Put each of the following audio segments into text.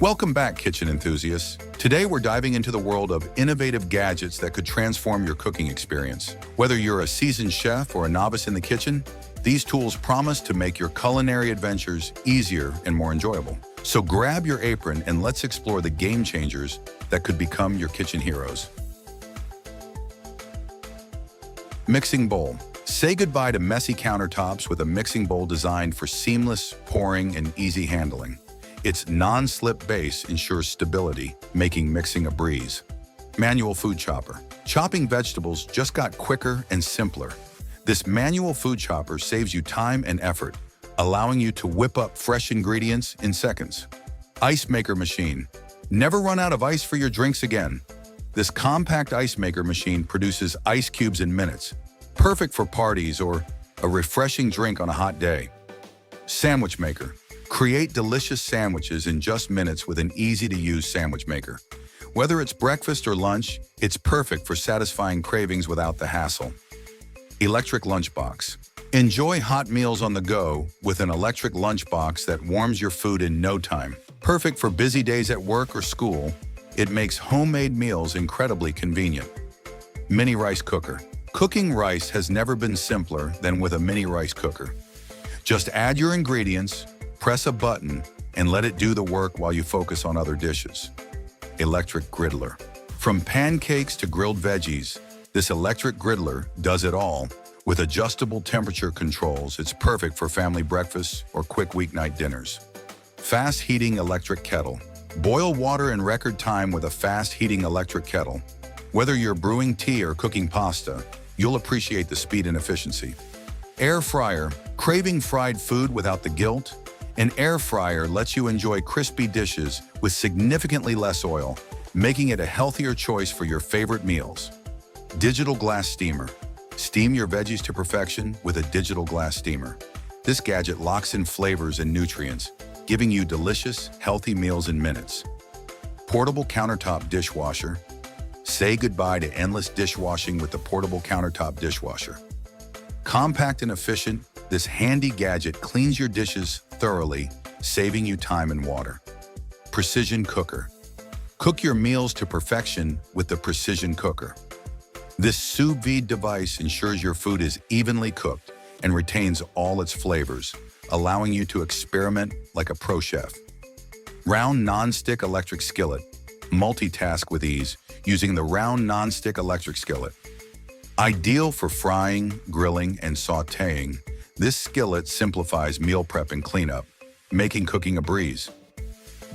Welcome back, kitchen enthusiasts. Today we're diving into the world of innovative gadgets that could transform your cooking experience. Whether you're a seasoned chef or a novice in the kitchen, these tools promise to make your culinary adventures easier and more enjoyable. So grab your apron and let's explore the game changers that could become your kitchen heroes. Mixing bowl. Say goodbye to messy countertops with a mixing bowl designed for seamless pouring and easy handling. Its non-slip base ensures stability, making mixing a breeze. Manual food chopper. Chopping vegetables just got quicker and simpler. This manual food chopper saves you time and effort, allowing you to whip up fresh ingredients in seconds. Ice maker machine. Never run out of ice for your drinks again. This compact ice maker machine produces ice cubes in minutes, perfect for parties or a refreshing drink on a hot day. Sandwich maker. Create delicious sandwiches in just minutes with an easy-to-use sandwich maker. Whether it's breakfast or lunch, it's perfect for satisfying cravings without the hassle. Electric lunchbox. Enjoy hot meals on the go with an electric lunchbox that warms your food in no time. Perfect for busy days at work or school, it makes homemade meals incredibly convenient. Mini rice cooker. Cooking rice has never been simpler than with a mini rice cooker. Just add your ingredients, press a button, and let it do the work while you focus on other dishes. Electric griddler. From pancakes to grilled veggies, this electric griddler does it all. With adjustable temperature controls, it's perfect for family breakfasts or quick weeknight dinners. Fast heating electric kettle. Boil water in record time with a fast heating electric kettle. Whether you're brewing tea or cooking pasta, you'll appreciate the speed and efficiency. Air fryer. Craving fried food without the guilt? An air fryer lets you enjoy crispy dishes with significantly less oil, making it a healthier choice for your favorite meals. Digital glass steamer. Steam your veggies to perfection with a digital glass steamer. This gadget locks in flavors and nutrients, giving you delicious, healthy meals in minutes. Portable countertop dishwasher. Say goodbye to endless dishwashing with the portable countertop dishwasher. Compact and efficient, this handy gadget cleans your dishes thoroughly, saving you time and water. Precision cooker. Cook your meals to perfection with the precision cooker. This sous vide device ensures your food is evenly cooked and retains all its flavors, allowing you to experiment like a pro chef. Round non-stick electric skillet. Multitask with ease using the round non-stick electric skillet. Ideal for frying, grilling, and sautéing, this skillet simplifies meal prep and cleanup, making cooking a breeze.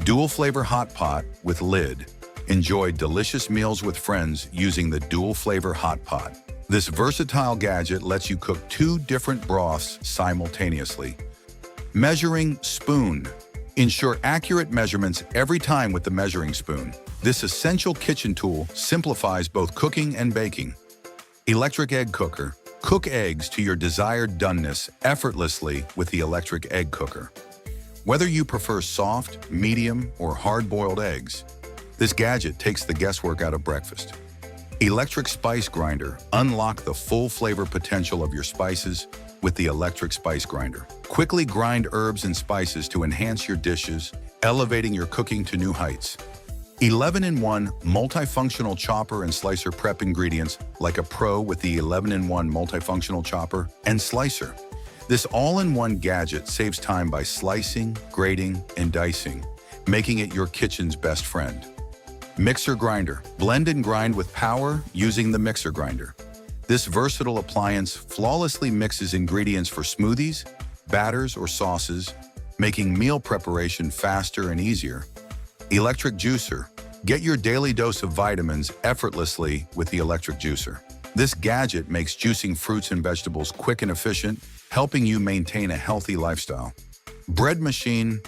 Dual flavor hot pot with lid. Enjoy delicious meals with friends using the dual flavor hot pot. This versatile gadget lets you cook 2 different broths simultaneously. Measuring spoon. Ensure accurate measurements every time with the measuring spoon. This essential kitchen tool simplifies both cooking and baking. Electric egg cooker. Cook eggs to your desired doneness effortlessly with the electric egg cooker. Whether you prefer soft, medium, or hard-boiled eggs, this gadget takes the guesswork out of breakfast. Electric spice grinder. Unlock the full flavor potential of your spices with the electric spice grinder. Quickly grind herbs and spices to enhance your dishes, elevating your cooking to new heights. 11-in-1 multifunctional chopper and slicer prep ingredients like a pro with the 11-in-1 multifunctional chopper and slicer. This all-in-one gadget saves time by slicing, grating, and dicing, making it your kitchen's best friend. Mixer grinder. Blend and grind with power using the mixer grinder. This versatile appliance flawlessly mixes ingredients for smoothies, batters, or sauces, making meal preparation faster and easier. Electric juicer. Get your daily dose of vitamins effortlessly with the electric juicer. This gadget makes juicing fruits and vegetables quick and efficient, helping you maintain a healthy lifestyle. Bread machine.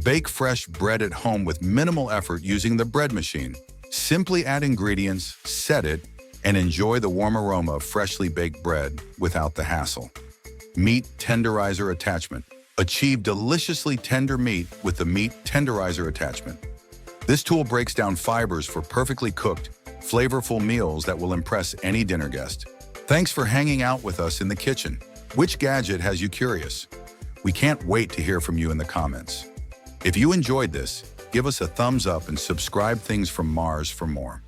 Bake fresh bread at home with minimal effort using the bread machine. Simply add ingredients, set it, and enjoy the warm aroma of freshly baked bread without the hassle. Meat tenderizer attachment. Achieve deliciously tender meat with the meat tenderizer attachment. This tool breaks down fibers for perfectly cooked, flavorful meals that will impress any dinner guest. Thanks for hanging out with us in the kitchen. Which gadget has you curious? We can't wait to hear from you in the comments. If you enjoyed this, Give us a thumbs up and subscribe Things from Mars for more.